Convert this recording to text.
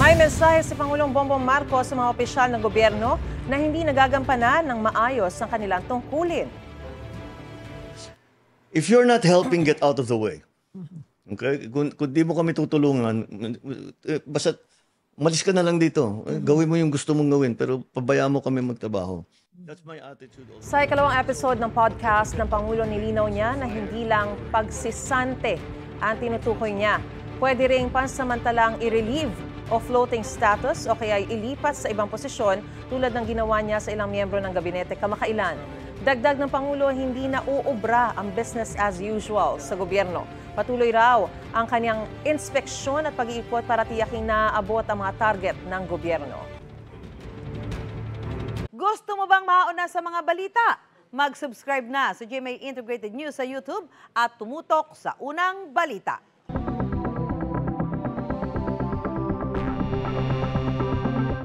May mensahe si Pangulong Bongbong Marcos sa mga opisyal ng gobyerno na hindi nagagampanan ng maayos ang kanilang tungkulin. If you're not helping, get out of the way. Okay? Kung di mo kami tutulungan, basta malis ka na lang dito. Gawin mo yung gusto mong gawin, pero pabayaan mo kami magtrabaho. That's my attitude also. Sa ikalawang episode ng podcast ng Pangulo, nilinaw niya na hindi lang pagsisante ang tinutukoy niya. Pwede ring pansamantalang i-relieve o floating status o kaya ilipat sa ibang posisyon tulad ng ginawa niya sa ilang miyembro ng gabinete kamakailan. Dagdag ng Pangulo, hindi na uubra ang business as usual sa gobyerno. Patuloy raw ang kanyang inspeksyon at pag-iikot para tiyaking naaabot ang mga target ng gobyerno. Gusto mo bang mauna sa mga balita? Mag-subscribe na sa GMA Integrated News sa YouTube at tumutok sa unang balita.